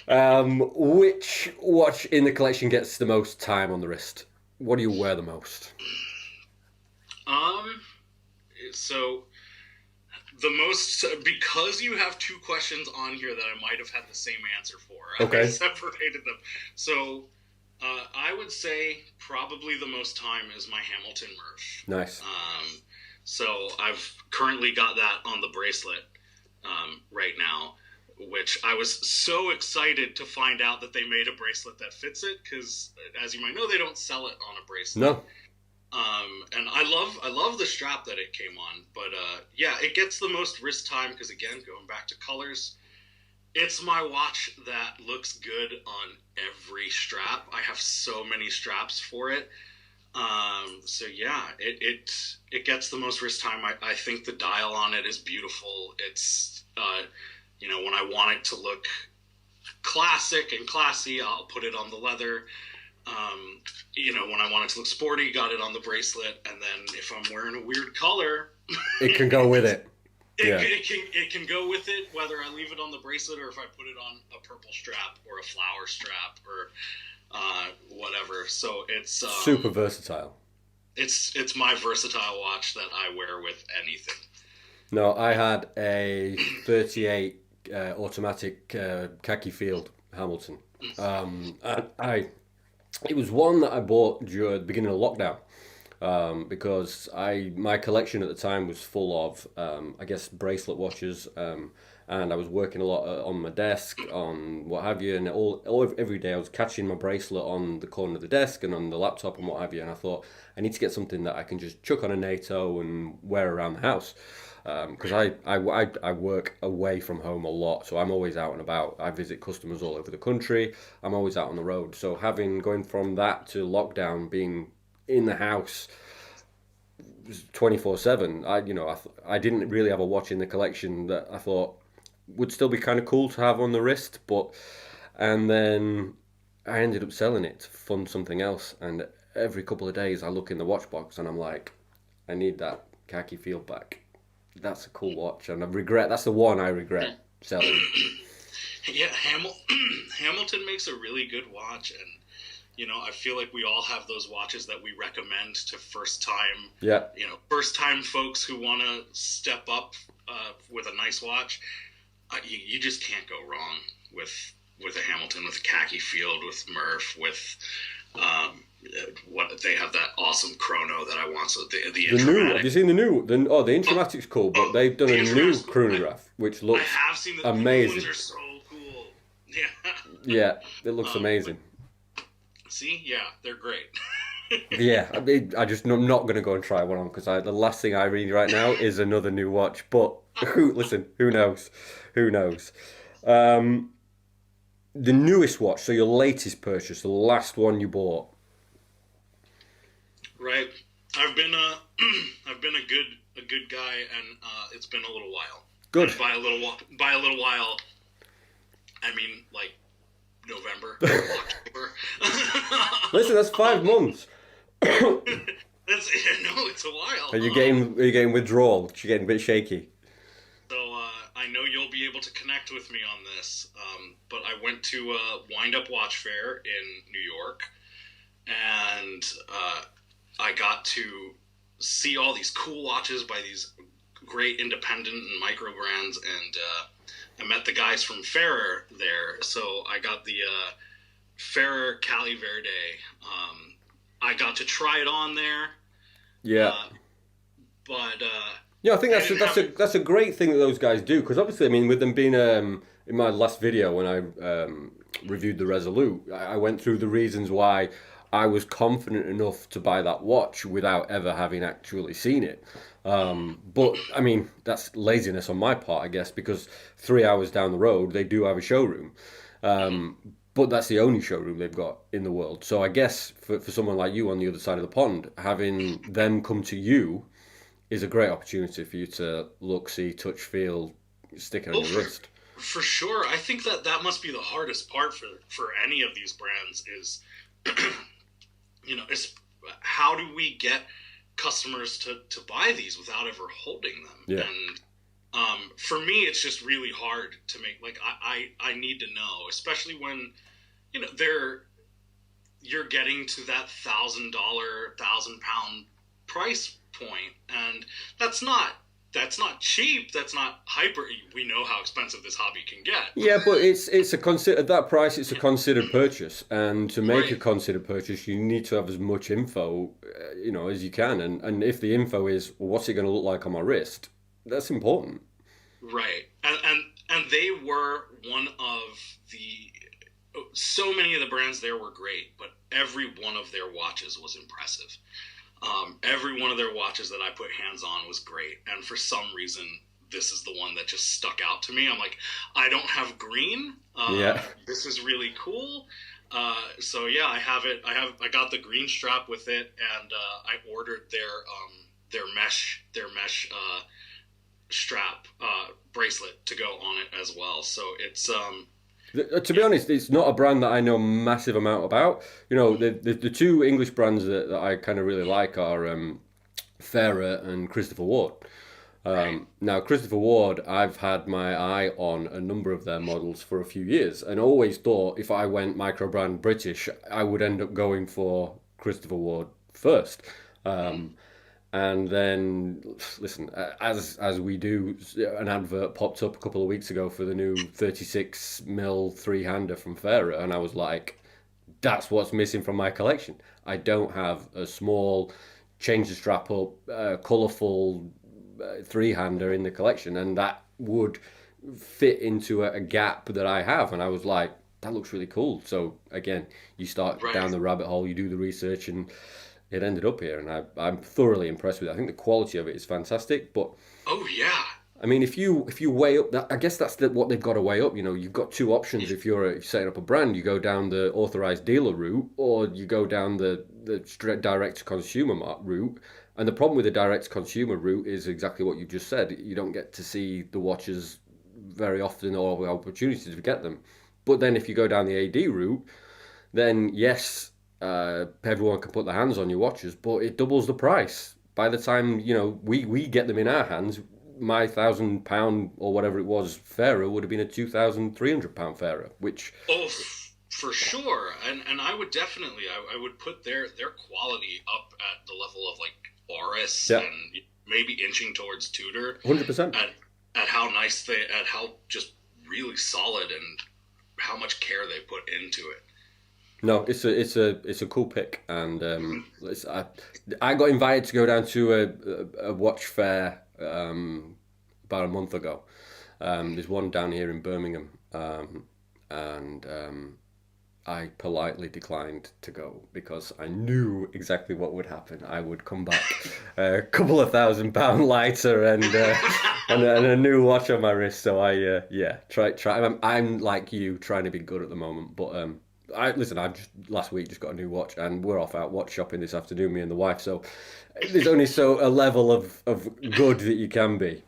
Which watch in the collection gets the most time on the wrist? What do you wear the most? Um, so the most, because you have two questions on here that I might have had the same answer for, I Okay, separated them. So I would say probably the most time is my Hamilton Murph. nice. So I've currently got that on the bracelet right now, which I was so excited to find out that they made a bracelet that fits it because, as you might know, they don't sell it on a bracelet. No, And I love the strap that it came on, but yeah, it gets the most wrist time because again, going back to colors, it's my watch that looks good on every strap. I have so many straps for it. So yeah, it gets the most wrist time. I think the dial on it is beautiful. It's when I want it to look classic and classy, I'll put it on the leather. When I want it to look sporty, got it on the bracelet, and then if I'm wearing a weird color, it can go with it. Yeah. it can go with it, whether I leave it on the bracelet or if I put it on a purple strap or a flower strap or whatever. So it's Super versatile. it's my versatile watch that I wear with anything. No, I had a 38 automatic khaki field Hamilton. And it was one that I bought during the beginning of lockdown. Because my collection at the time was full of I guess bracelet watches, and I was working a lot on my desk on what have you, and every day I was catching my bracelet on the corner of the desk and on the laptop and what have you, and I thought I need to get something that I can just chuck on a NATO and wear around the house. Because I work away from home a lot, so I'm always out and about. I visit customers all over the country. I'm always out on the road. So going from that to lockdown, being in the house 24/7. I didn't really have a watch in the collection that I thought would still be kind of cool to have on the wrist, and then I ended up selling it to fund something else. And every couple of days, I look in the watch box and I'm like, I need that khaki field back. That's a cool watch, and I regret. That's the one I regret selling. Yeah, Hamilton makes a really good watch, and I feel like we all have those watches that we recommend to Yeah, first time folks who want to step up with a nice watch. You just can't go wrong with a Hamilton, with a khaki field, with Murph, with what they have, that awesome chrono that I want. So the the new. Have Intramatic. you seen the new? The Intramatic's cool, but they've done The a new Intramatic. chronograph which I looks have seen the new ones amazing. are so cool. Yeah. Yeah, it looks Um, amazing. See, yeah, they're great. Yeah, I'm not going to go and try one on because the last thing I read right now is another new watch. But listen, who knows? Who knows? Um, the newest watch, so your latest purchase, the last one you bought. Right. I've been a I've been a good guy, and it's been a little while. Good. And by a little while, I mean like November, October. Listen, that's 5 months. That's no, it's a while. Are you getting withdrawal? You're getting a bit shaky. So I know you'll be able to connect with me on this. But I went to a Wind Up Watch Fair in New York, and I got to see all these cool watches by these great independent and micro brands, and I met the guys from Ferrer there. So I got the Ferrer Cali Verde. I got to try it on there, Yeah. but Yeah, I think I that's a, didn't that's have a it. that's a great thing that those guys do because obviously, I mean, with them being in my last video when I reviewed the Resolute, I went through the reasons why I was confident enough to buy that watch without ever having actually seen it. But I mean, that's laziness on my part, I guess, because 3 hours down the road they do have a showroom. But that's the only showroom they've got in the world. So I guess for someone like you on the other side of the pond, having them come to you is a great opportunity for you to look, see, touch, feel, stick it on Oh, your wrist. for sure. I think that must be the hardest part for any of these brands is, is how do we get customers to buy these without ever holding them? Yeah. And For me, it's just really hard to make. Like I need to know, especially when they're you're getting to that $1,000, £1,000 price point, and that's not cheap. That's not hyper. We know how expensive this hobby can get. Yeah, but it's a consider at that price. It's a considered purchase, and to make a Right, considered purchase, you need to have as much info, as you can. And if the info is, well, what's it going to look like on my wrist? That's important. right, and they were one of the. So many of the brands there were great, but every one of their watches was impressive. Every one of their watches that I put hands on was great, and for some reason, this is the one that just stuck out to me. I'm like, I don't have green. Yeah. This is really cool. So yeah, I have it. I got the green strap with it, and I ordered their mesh strap bracelet to go on it as well. So it's To be honest, it's not a brand that I know a massive amount about. The two English brands that I kind of really like are Fairer and Christopher Ward. right, Now, Christopher Ward, I've had my eye on a number of their models for a few years, and always thought if I went micro brand British, I would end up going for Christopher Ward first. Um, and then, listen, as we do, an advert popped up a couple of weeks ago for the new 36 mil three-hander from Fairer, and I was like, that's what's missing from my collection. I don't have a small, change the strap up, colourful three-hander in the collection, and that would fit into a gap that I have. And I was like, that looks really cool. So again, you start right. down the rabbit hole, you do the research, and it ended up here, and I'm thoroughly impressed with it. I think the quality of it is fantastic, but Oh yeah, I mean, if you weigh up that, I guess that's what they've got to weigh up. You've got two options. If you're setting up a brand, you go down the authorized dealer route, or you go down the straight direct to consumer route. And the problem with the direct to consumer route is exactly what you just said. You don't get to see the watches very often, or the opportunity to get them. But then if you go down the AD route, then yes, everyone can put their hands on your watches, but it doubles the price. By the time we get them in our hands, my £1,000 or whatever it was Fairer would have been a £2,300 Fairer, which oh, for sure. And I would definitely, I would put their quality up at the level of like Oris yeah, and maybe inching towards Tudor 100%. at how nice at how just really solid and how much care they put into it. No, it's a cool pick, and I got invited to go down to a watch fair about a month ago. There's one down here in Birmingham, and I politely declined to go because I knew exactly what would happen. I would come back a couple of £1,000 lighter and a new watch on my wrist. So I yeah, try. I'm like you, trying to be good at the moment, but I've just last week just got a new watch, and we're off out watch shopping this afternoon, me and the wife. So there's only so a level of good that you can be.